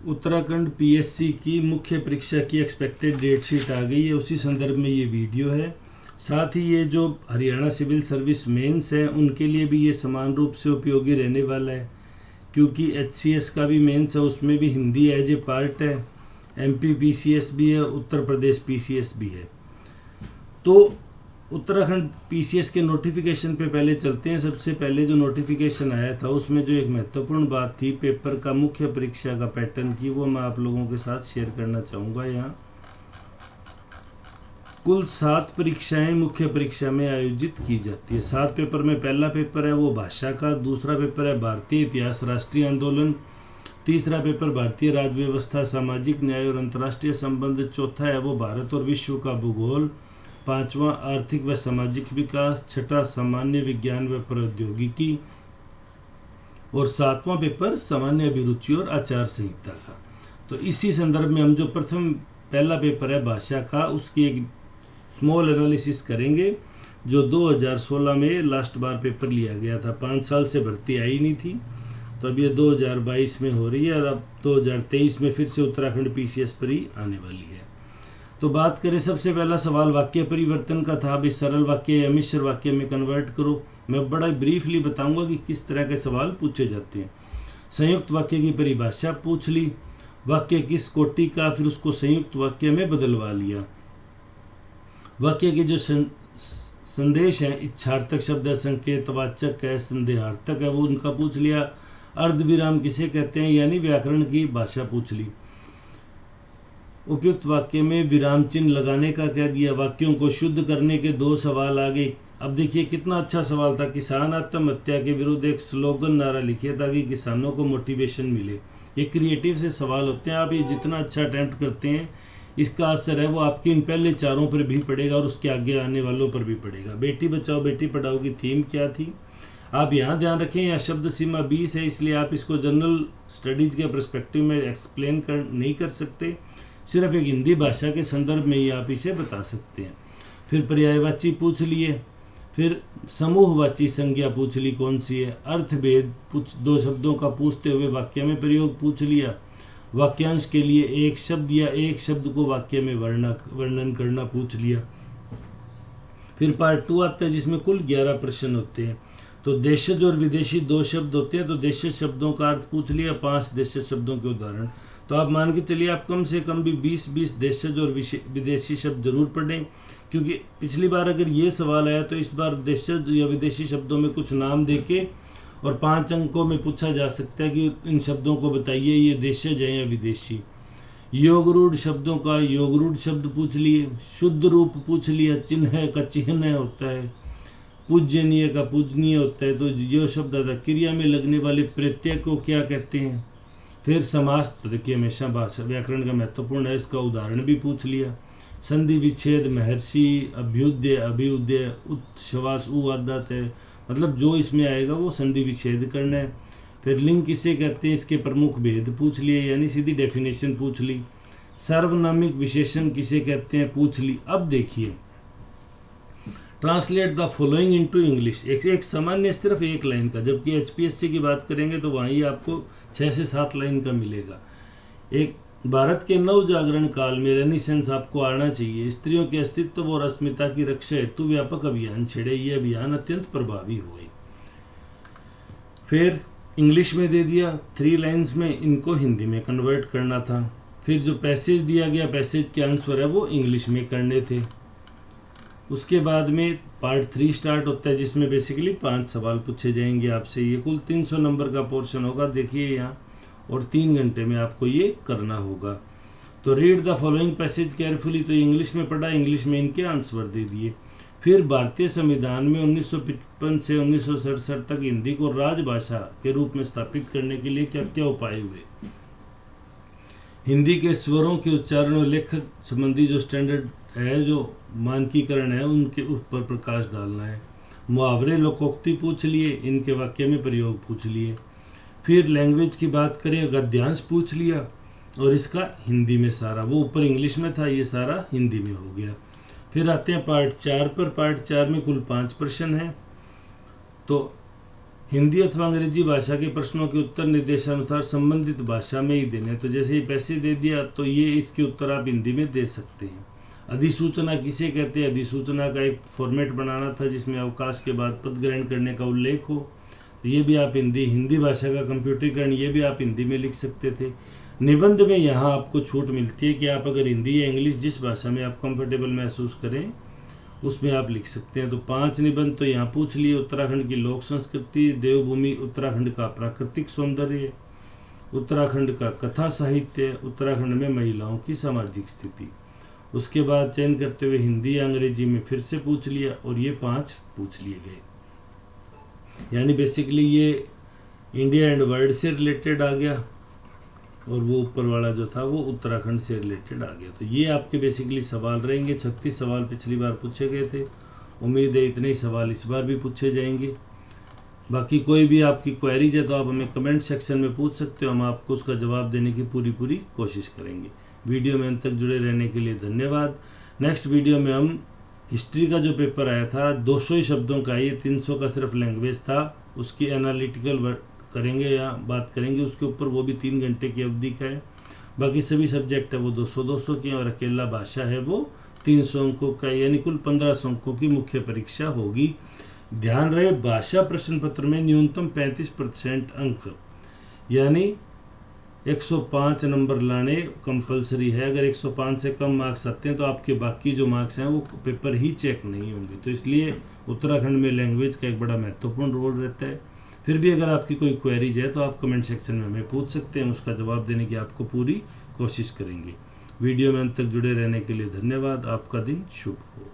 Uttarakhand PSC की मुख्य परीक्षा की एक्सपेक्टेड डेट शीट आ गई है, उसी संदर्भ में ये वीडियो है। साथ ही ये जो हरियाणा सिविल सर्विस मेंस है उनके लिए भी ये समान रूप से उपयोगी रहने वाला है, क्योंकि एचसीएस का भी मेंस है, उसमें भी हिंदी एज ए पार्ट है, एमपी पीसीएस भी है, उत्तर प्रदेश पीसीएस भी है। तो उत्तराखंड पीसीएस के नोटिफिकेशन पे पहले चलते हैं। सबसे पहले जो नोटिफिकेशन आया था उसमें जो एक महत्वपूर्ण बात थी पेपर का मुख्य परीक्षा का पैटर्न की, वो मैं आप लोगों के साथ शेयर करना चाहूँगा। यहाँ कुल 7 परीक्षाएं मुख्य परीक्षा में आयोजित की जाती है। 7 पेपर में पहला पेपर है वो भाषा का, दूसरा पेपर है भारतीय इतिहास राष्ट्रीय आंदोलन, तीसरा पेपर भारतीय राज्य व्यवस्था सामाजिक न्याय और अंतर्राष्ट्रीय संबंध, चौथा है वो भारत और विश्व का भूगोल, पांचवा आर्थिक व सामाजिक विकास, छठा सामान्य विज्ञान व प्रौद्योगिकी और सातवां पेपर सामान्य अभिरुचि और आचार संहिता का। तो इसी संदर्भ में हम जो पहला पेपर है भाषा का, उसकी एक स्मॉल एनालिसिस करेंगे। जो 2016 में लास्ट बार पेपर लिया गया था, 5 साल से भर्ती आई नहीं थी, तो अब ये 2022 में हो रही है और अब 2023 में फिर से उत्तराखंड पीसीएस पर ही आने वाली है। तो बात करें, सबसे पहला सवाल वाक्य परिवर्तन का था। अभी सरल वाक्य या मिश्र वाक्य में कन्वर्ट करो। मैं बड़ा ब्रीफली बताऊंगा कि किस तरह के सवाल पूछे जाते हैं। संयुक्त वाक्य की परिभाषा पूछ ली, वाक्य किस कोटि का, फिर उसको संयुक्त वाक्य में बदलवा लिया। वाक्य के जो संदेश हैं, इच्छार्थक शब्द है, संकेतवाचक है, संदेहार्थक है, वो उनका पूछ लिया। अर्धविराम किसे कहते हैं, यानी व्याकरण की भाषा पूछ ली। उपयुक्त वाक्य में विराम चिन्ह लगाने का कह दिया। वाक्यों को शुद्ध करने के 2 सवाल आ गए। अब देखिए कितना अच्छा सवाल था। किसान आत्महत्या के विरुद्ध एक स्लोगन नारा लिखिए ताकि किसानों को मोटिवेशन मिले। ये क्रिएटिव से सवाल होते हैं। आप ये जितना अच्छा अटेम्प्ट करते हैं, इसका असर है वो आपके इन पहले 4 पर भी पड़ेगा और उसके आगे आने वालों पर भी पड़ेगा। बेटी बचाओ बेटी पढ़ाओ की थीम क्या थी, आप यहाँ ध्यान रखें। यहाँ शब्द सीमा 20 है, इसलिए आप इसको जनरल स्टडीज के पर्सपेक्टिव में एक्सप्लेन नहीं कर सकते। सिर्फ एक हिंदी भाषा के संदर्भ में ही आप इसे बता सकते हैं। फिर पर्यायवाची पूछ लिए, फिर समूहवाची संज्ञा पूछ ली कौन सी है, अर्थभेद 2 शब्दों का पूछते हुए वाक्य में प्रयोग पूछ लिया। वाक्यांश के लिए एक शब्द या एक शब्द को वाक्य में वर्णन करना पूछ लिया। फिर पार्ट 2 आता है जिसमें कुल 11 प्रश्न होते हैं। तो देशज और विदेशी 2 शब्द होते हैं, तो देशज शब्दों का अर्थ पूछ लिया, 5 देशज शब्दों के उदाहरण। तो आप मान के चलिए आप कम से कम भी 20 देशज और विदेशी शब्द जरूर पढ़ें, क्योंकि पिछली बार अगर ये सवाल आया तो इस बार देशज या विदेशी शब्दों में कुछ नाम देके और 5 अंकों में पूछा जा सकता है कि इन शब्दों को बताइए ये देशज है या विदेशी। योगरूढ़ शब्दों का योगरूढ़ शब्द पूछ लिए, शुद्ध रूप पूछ लिया, चिन्ह का चिन्ह होता है, पूजनीय का पूजनीय होता है। तो जो शब्द आता क्रिया में लगने वाले प्रत्यय को क्या कहते हैं। फिर समास, तो देखिए हमेशा भाषा व्याकरण का महत्वपूर्ण है, इसका उदाहरण भी पूछ लिया। संधि विच्छेद, महर्षि, अभ्युदय, अभिउदय, उच्छ्वास, आदत है, मतलब जो इसमें आएगा वो संधि विच्छेद करना है। फिर लिंग किसे कहते हैं, इसके प्रमुख भेद पूछ लिए, यानी सीधी डेफिनेशन पूछ ली। सार्वनामिक विशेषण किसे कहते हैं पूछ ली। अब देखिए, translate the following into English, एक सामान्य सिर्फ 1 लाइन का, जबकि एचपीएससी की बात करेंगे तो वहीं आपको 6 से 7 लाइन का मिलेगा। एक भारत के नव जागरण काल में रेनेसेंस आपको आना चाहिए। स्त्रियों के अस्तित्व और अस्मिता की रक्षा हेतु व्यापक अभियान छेड़े, ये अभियान अत्यंत प्रभावी हुए। फिर इंग्लिश में दे दिया 3 लाइन्स में, इनको हिंदी में कन्वर्ट करना था। फिर जो पैसेज दिया गया, पैसेज के आंसर है वो इंग्लिश में करने थे। उसके बाद में पार्ट 3 स्टार्ट होता है जिसमें बेसिकली 5 सवाल पूछे जाएंगे आपसे। ये कुल 300 नंबर का पोर्शन होगा, देखिए यहाँ, और 3 घंटे में आपको ये करना होगा। तो read the following passage carefully, तो इंग्लिश में पढ़ा, इंग्लिश में इनके आंसर दे दिए। फिर भारतीय संविधान में 1955 से 1967 तक हिंदी को राजभाषा के रूप में स्थापित करने के लिए क्या क्या उपाय हुए। हिंदी के स्वरों के उच्चारण और लेखक संबंधी जो स्टैंडर्ड है, जो मानकीकरण है, उनके ऊपर प्रकाश डालना है। मुहावरे लोकोक्ति पूछ लिए, इनके वाक्य में प्रयोग पूछ लिए। फिर लैंग्वेज की बात करें, गद्यांश पूछ लिया और इसका हिंदी में सारा, वो ऊपर इंग्लिश में था, ये सारा हिंदी में हो गया। फिर आते हैं पार्ट 4 पर। पार्ट 4 में कुल 5 प्रश्न हैं। तो हिंदी अथवा अंग्रेजी भाषा के प्रश्नों के उत्तर निर्देशानुसार संबंधित भाषा में ही देने। तो जैसे ही पैसे दे दिया तो ये इसके उत्तर आप हिंदी में दे सकते हैं। अधिसूचना किसे कहते हैं? अधिसूचना का एक फॉर्मेट बनाना था जिसमें अवकाश के बाद पद ग्रहण करने का उल्लेख हो, तो ये भी आप हिंदी भाषा का कंप्यूटरीकरण, ये भी आप हिंदी में लिख सकते थे। निबंध में यहाँ आपको छूट मिलती है कि आप अगर हिंदी या इंग्लिश जिस भाषा में आप कंफर्टेबल महसूस करें उसमें आप लिख सकते हैं। तो 5 निबंध तो यहाँ पूछ लिए। उत्तराखंड की लोक संस्कृति, देवभूमि उत्तराखंड का प्राकृतिक सौंदर्य, उत्तराखंड का कथा साहित्य, उत्तराखंड में महिलाओं की सामाजिक स्थिति। उसके बाद चयन करते हुए हिंदी या अंग्रेजी में फिर से पूछ लिया और ये 5 पूछ लिए गए। यानी बेसिकली ये इंडिया एंड वर्ल्ड से रिलेटेड आ गया और वो ऊपर वाला जो था वो उत्तराखंड से रिलेटेड आ गया। तो ये आपके बेसिकली सवाल रहेंगे। 36 सवाल पिछली बार पूछे गए थे। उम्मीद है इतने ही सवाल इस बार भी पूछे जाएंगे। बाकी कोई भी आपकी क्वेरीज है तो आप हमें कमेंट सेक्शन में पूछ सकते हो, हम आपको उसका जवाब देने की पूरी कोशिश करेंगे। वीडियो में अंत तक जुड़े रहने के लिए धन्यवाद। नेक्स्ट वीडियो में हम हिस्ट्री का जो पेपर आया था 200 ही शब्दों का, ये 300 का सिर्फ लैंग्वेज था, उसकी एनालिटिकल करेंगे या बात करेंगे उसके ऊपर। वो भी 3 घंटे की अवधि का है। बाकी सभी सब्जेक्ट है वो 200 के, और अकेला भाषा है वो 300 अंकों का, यानी कुल 1500 अंकों की मुख्य परीक्षा होगी। ध्यान रहे भाषा प्रश्न पत्र में न्यूनतम 35% अंक यानी 105 नंबर लाने कंपलसरी है। अगर 105 से कम मार्क्स आते हैं तो आपके बाकी जो मार्क्स हैं वो पेपर ही चेक नहीं होंगे। तो इसलिए उत्तराखंड में लैंग्वेज का एक बड़ा महत्वपूर्ण रोल रहता है। फिर भी अगर आपकी कोई क्वेरीज है तो आप कमेंट सेक्शन में हमें पूछ सकते हैं, उसका जवाब देने की आपको पूरी कोशिश करेंगे। वीडियो में अंत तक जुड़े रहने के लिए धन्यवाद। आपका दिन शुभ हो।